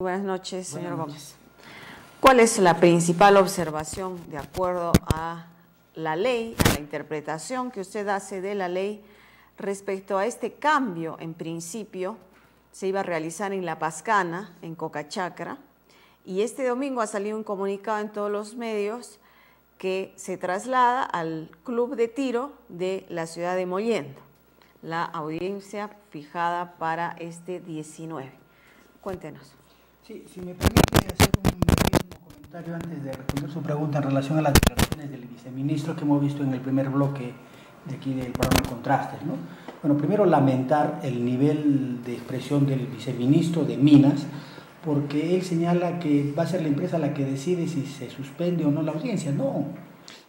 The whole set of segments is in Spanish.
Buenas noches, señor Gómez. ¿Cuál es la principal observación de acuerdo a la ley, a la interpretación que usted hace de la ley respecto a este cambio? En principio se iba a realizar en La Pascana, en Cocachacra, y este domingo ha salido un comunicado en todos los medios que se traslada al club de tiro de la ciudad de Mollendo, la audiencia fijada para este 19. Cuéntenos. Sí, si me permite hacer un brevísimo comentario antes de responder su pregunta en relación a las declaraciones del viceministro que hemos visto en el primer bloque de aquí del programa Contrastes, ¿no? Bueno, primero lamentar el nivel de expresión del viceministro de Minas, porque él señala que va a ser la empresa la que decide si se suspende o no la audiencia. No,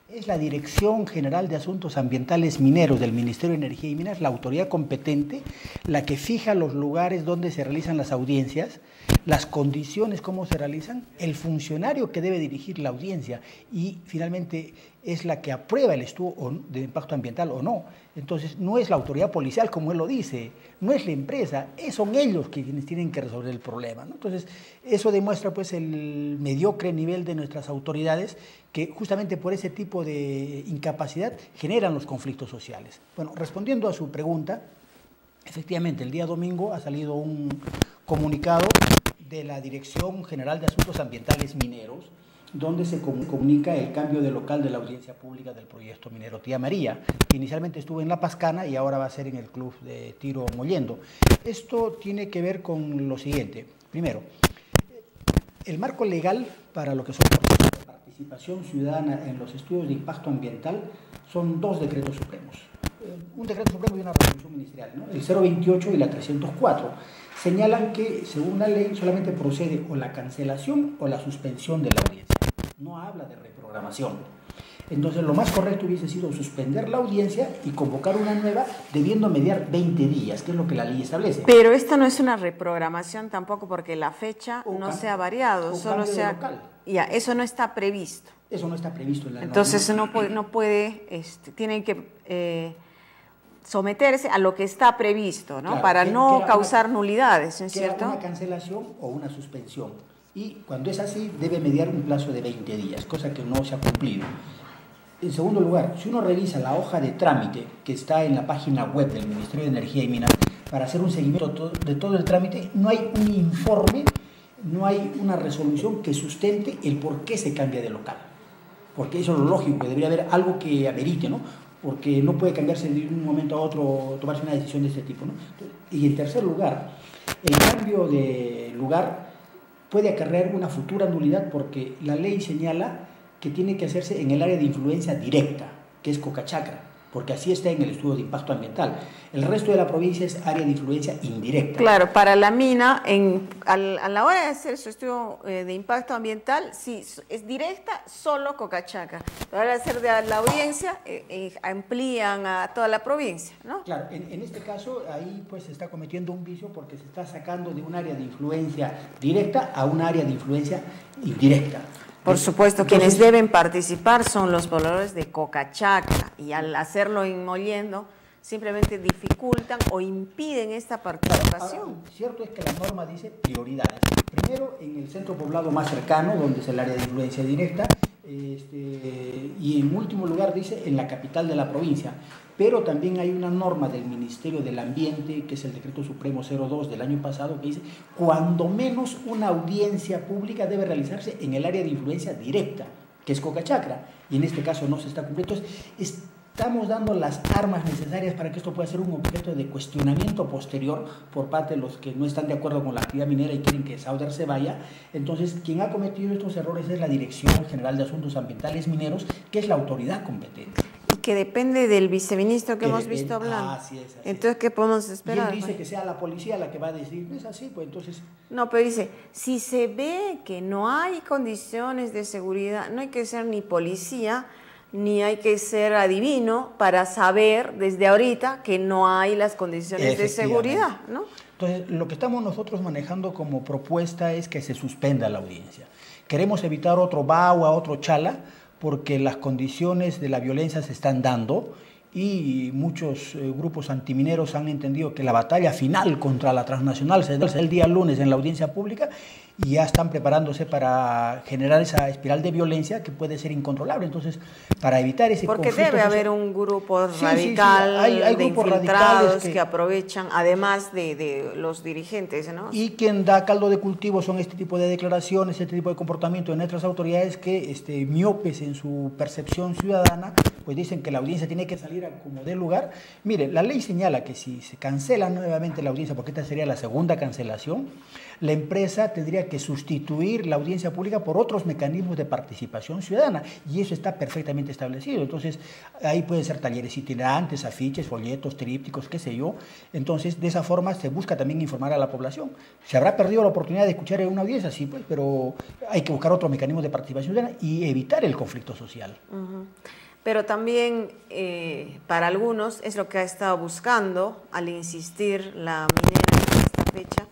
es la Dirección General de Asuntos Ambientales Mineros del Ministerio de Energía y Minas, la autoridad competente, la que fija los lugares donde se realizan las audiencias, las condiciones, cómo se realizan, el funcionario que debe dirigir la audiencia y finalmente es la que aprueba el estudio de impacto ambiental o no. Entonces no es la autoridad policial como él lo dice, no es la empresa, son ellos quienes tienen que resolver el problema, ¿no? Entonces eso demuestra pues el mediocre nivel de nuestras autoridades que justamente por ese tipo de incapacidad generan los conflictos sociales. Bueno, respondiendo a su pregunta, efectivamente el día domingo ha salido un comunicado de la Dirección General de Asuntos Ambientales Mineros, donde se comunica el cambio de local de la audiencia pública del proyecto minero Tía María, que inicialmente estuvo en La Pascana y ahora va a ser en el club de tiro Mollendo. Esto tiene que ver con lo siguiente. Primero, el marco legal para lo que son procesos de participación ciudadana en los estudios de impacto ambiental son dos decretos supremos. Un decreto supremo y una resolución ministerial, ¿no? El 028 y la 304. Señalan que, según la ley, solamente procede o la cancelación o la suspensión de la audiencia. No habla de reprogramación. Entonces, lo más correcto hubiese sido suspender la audiencia y convocar una nueva, debiendo mediar 20 días, que es lo que la ley establece. Pero esta no es una reprogramación tampoco, porque la fecha no se ha variado, solo se ha... Ya, eso no está previsto. Eso no está previsto en la norma. Entonces, no puede tienen que... someterse a lo que está previsto, ¿no? Claro, para no causar nulidades, ¿no es cierto? Una cancelación o una suspensión. Y cuando es así, debe mediar un plazo de 20 días, cosa que no se ha cumplido. En segundo lugar, si uno revisa la hoja de trámite que está en la página web del Ministerio de Energía y Minas para hacer un seguimiento de todo el trámite, no hay un informe, no hay una resolución que sustente el por qué se cambia de local. Porque eso es lo lógico, que debería haber algo que amerite, ¿no? Porque no puede cambiarse de un momento a otro, tomarse una decisión de este tipo, ¿no? Y en tercer lugar, el cambio de lugar puede acarrear una futura nulidad porque la ley señala que tiene que hacerse en el área de influencia directa, que es Cocachacra, porque así está en el estudio de impacto ambiental. El resto de la provincia es área de influencia indirecta. Claro, para la mina, a la hora de hacer su estudio de impacto ambiental, sí, es directa solo Cocachacra. A la hora de hacer de la audiencia, amplían a toda la provincia, ¿no? Claro, en este caso, ahí pues se está cometiendo un vicio porque se está sacando de un área de influencia directa a un área de influencia indirecta. Por supuesto, entonces, quienes deben participar son los pobladores de Cocachacra y al hacerlo en Mollendo simplemente dificultan o impiden esta participación. Ahora, cierto es que la norma dice prioridades. Primero, en el centro poblado más cercano, donde es el área de influencia directa, y en último lugar dice en la capital de la provincia. Pero también hay una norma del Ministerio del Ambiente, que es el Decreto Supremo 02 del año pasado, que dice cuando menos una audiencia pública debe realizarse en el área de influencia directa, que es Cocachacra, y en este caso no se está cumpliendo. Entonces, estamos dando las armas necesarias para que esto pueda ser un objeto de cuestionamiento posterior por parte de los que no están de acuerdo con la actividad minera y quieren que Sauder se vaya. Entonces, quien ha cometido estos errores es la Dirección General de Asuntos Ambientales Mineros, que es la autoridad competente. Que depende del viceministro que hemos visto hablando. Así es. Entonces, ¿qué podemos esperar? Y él dice que sea la policía la que va a decir, ¿no es así? Pues entonces... No, pero dice, si se ve que no hay condiciones de seguridad, no hay que ser ni policía, ni hay que ser adivino para saber desde ahorita que no hay las condiciones de seguridad, ¿no? Entonces, lo que estamos nosotros manejando como propuesta es que se suspenda la audiencia. Queremos evitar otro Bagua, otro Chala, porque las condiciones de la violencia se están dando y muchos grupos antimineros han entendido que la batalla final contra la transnacional se da el día lunes en la audiencia pública y ya están preparándose para generar esa espiral de violencia que puede ser incontrolable. Entonces, para evitar ese porque conflicto debe social, haber un grupo sí, radical hay de grupos infiltrados radicales que aprovechan, además de los dirigentes, ¿no? y quien da caldo de cultivo son este tipo de declaraciones, este tipo de comportamiento de nuestras autoridades que, miopes en su percepción ciudadana, pues dicen que la audiencia tiene que salir a como dé lugar. Mire, la ley señala que si se cancela nuevamente la audiencia, porque esta sería la segunda cancelación, la empresa tendría que sustituir la audiencia pública por otros mecanismos de participación ciudadana, y eso está perfectamente establecido. Entonces, ahí pueden ser talleres itinerantes, afiches, folletos, trípticos, qué sé yo. Entonces, de esa forma se busca también informar a la población. ¿Se habrá perdido la oportunidad de escuchar en una audiencia? Sí, pues, pero hay que buscar otros mecanismos de participación ciudadana y evitar el conflicto social. Pero también para algunos es lo que ha estado buscando al insistir la minera en esta fecha,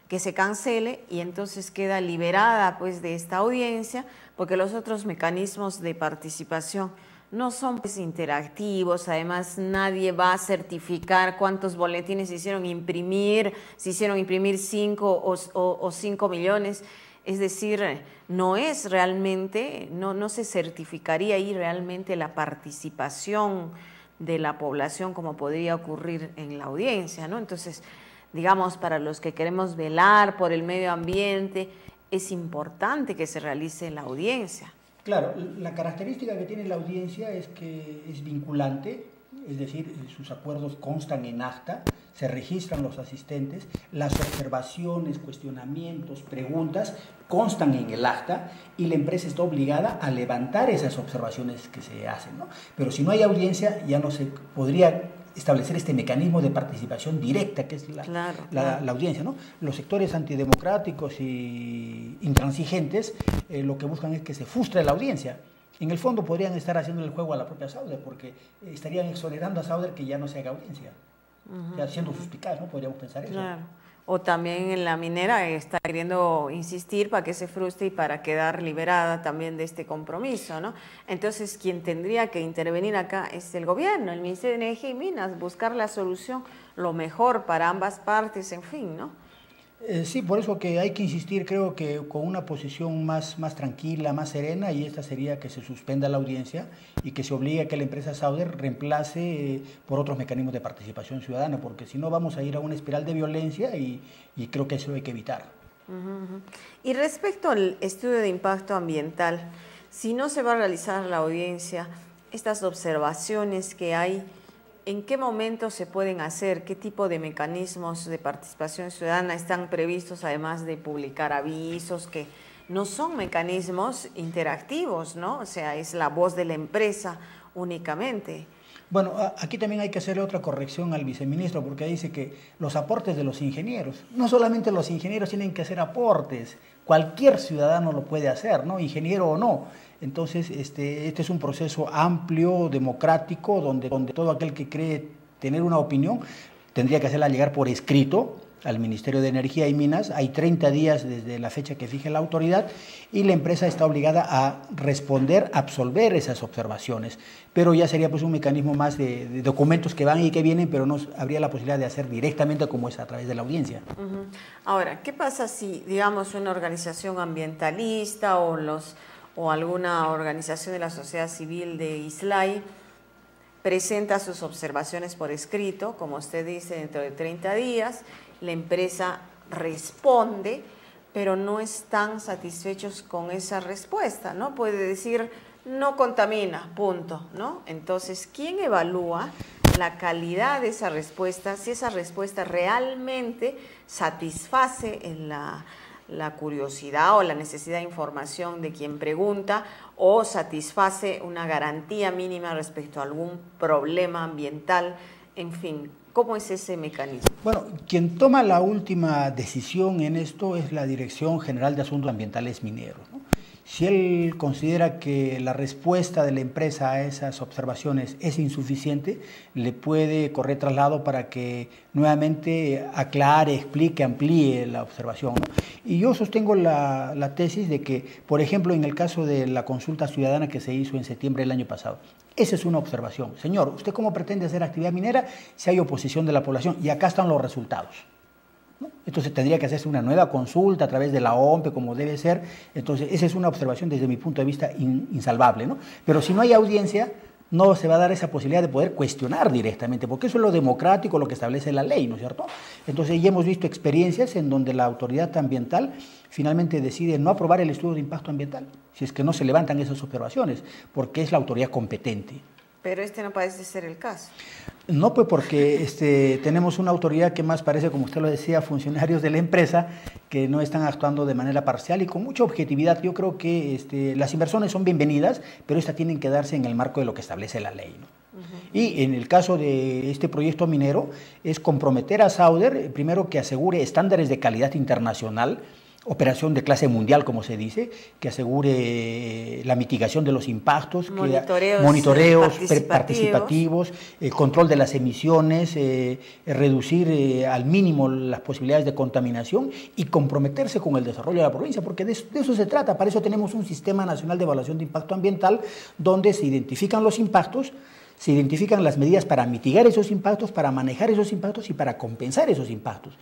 que se cancele y entonces queda liberada pues de esta audiencia, porque los otros mecanismos de participación no son pues interactivos. Además nadie va a certificar cuántos boletines se hicieron imprimir, si hicieron imprimir 5 o 5 millones. Es decir, no es realmente, no se certificaría ahí realmente la participación de la población como podría ocurrir en la audiencia, ¿no? Entonces, digamos, para los que queremos velar por el medio ambiente, es importante que se realice la audiencia. Claro, la característica que tiene la audiencia es que es vinculante, es decir, sus acuerdos constan en acta, se registran los asistentes, las observaciones, cuestionamientos, preguntas constan en el acta y la empresa está obligada a levantar esas observaciones que se hacen, ¿no? Pero si no hay audiencia, ya no se podría establecer este mecanismo de participación directa que es la audiencia, ¿no? Los sectores antidemocráticos y intransigentes lo que buscan es que se frustre la audiencia. En el fondo podrían estar haciendo el juego a la propia Sauder, porque estarían exonerando a Sauder que ya no se haga audiencia, ya siendo suspicaz, ¿no? Podríamos pensar eso. Claro. O también en la minera está queriendo insistir para que se frustre y para quedar liberada también de este compromiso, ¿no? Entonces, quien tendría que intervenir acá es el gobierno, el Ministerio de Energía y Minas, buscar la solución, lo mejor para ambas partes, en fin, ¿no? Sí, por eso que hay que insistir, creo que con una posición más tranquila, más serena, y esta sería que se suspenda la audiencia y que se obligue a que la empresa Sauder reemplace por otros mecanismos de participación ciudadana, porque si no vamos a ir a una espiral de violencia y creo que eso hay que evitar. Y respecto al estudio de impacto ambiental, si no se va a realizar la audiencia, estas observaciones que hay, ¿en qué momento se pueden hacer? ¿Qué tipo de mecanismos de participación ciudadana están previstos, además de publicar avisos, que no son mecanismos interactivos, ¿no? O sea, es la voz de la empresa únicamente. Bueno, aquí también hay que hacerle otra corrección al viceministro, porque dice que los aportes de los ingenieros, no solamente los ingenieros tienen que hacer aportes, cualquier ciudadano lo puede hacer, ¿no? Ingeniero o no. Entonces, este es un proceso amplio, democrático, donde todo aquel que cree tener una opinión tendría que hacerla llegar por escrito al Ministerio de Energía y Minas. Hay 30 días desde la fecha que fije la autoridad y la empresa está obligada a responder, a absolver esas observaciones. Pero ya sería pues un mecanismo más de documentos que van y que vienen, pero no habría la posibilidad de hacer directamente como es a través de la audiencia. Ahora, ¿qué pasa si, digamos, una organización ambientalista o alguna organización de la sociedad civil de Islay presenta sus observaciones por escrito, como usted dice, dentro de 30 días, la empresa responde, pero no están satisfechos con esa respuesta, ¿no? Puede decir, no contamina, punto, ¿no? Entonces, ¿quién evalúa la calidad de esa respuesta? Si esa respuesta realmente satisface en la curiosidad o la necesidad de información de quien pregunta, o satisface una garantía mínima respecto a algún problema ambiental, en fin, ¿cómo es ese mecanismo? Bueno, quien toma la última decisión en esto es la Dirección General de Asuntos Ambientales Mineros, ¿no? Si él considera que la respuesta de la empresa a esas observaciones es insuficiente, le puede correr traslado para que nuevamente aclare, explique, amplíe la observación, ¿no? Y yo sostengo la tesis de que, por ejemplo, en el caso de la consulta ciudadana que se hizo en septiembre del año pasado, esa es una observación. Señor, ¿usted cómo pretende hacer actividad minera si hay oposición de la población? Y acá están los resultados. ¿no? Entonces tendría que hacerse una nueva consulta a través de la OMPE, como debe ser. Entonces esa es una observación desde mi punto de vista insalvable, ¿no? Pero si no hay audiencia, no se va a dar esa posibilidad de poder cuestionar directamente, porque eso es lo democrático, lo que establece la ley, ¿no es cierto? Entonces ya hemos visto experiencias en donde la autoridad ambiental finalmente decide no aprobar el estudio de impacto ambiental, si es que no se levantan esas observaciones, porque es la autoridad competente. Pero este no parece ser el caso. No, pues porque tenemos una autoridad que más parece, como usted lo decía, funcionarios de la empresa que no están actuando de manera parcial y con mucha objetividad. Yo creo que las inversiones son bienvenidas, pero estas tienen que darse en el marco de lo que establece la ley, ¿no? Y en el caso de este proyecto minero es comprometer a Sauder, primero que asegure estándares de calidad internacional, operación de clase mundial, como se dice, que asegure la mitigación de los impactos, monitoreos participativos, control de las emisiones, reducir al mínimo las posibilidades de contaminación y comprometerse con el desarrollo de la provincia, porque de eso se trata. Para eso tenemos un Sistema Nacional de Evaluación de Impacto Ambiental donde se identifican los impactos, se identifican las medidas para mitigar esos impactos, para manejar esos impactos y para compensar esos impactos.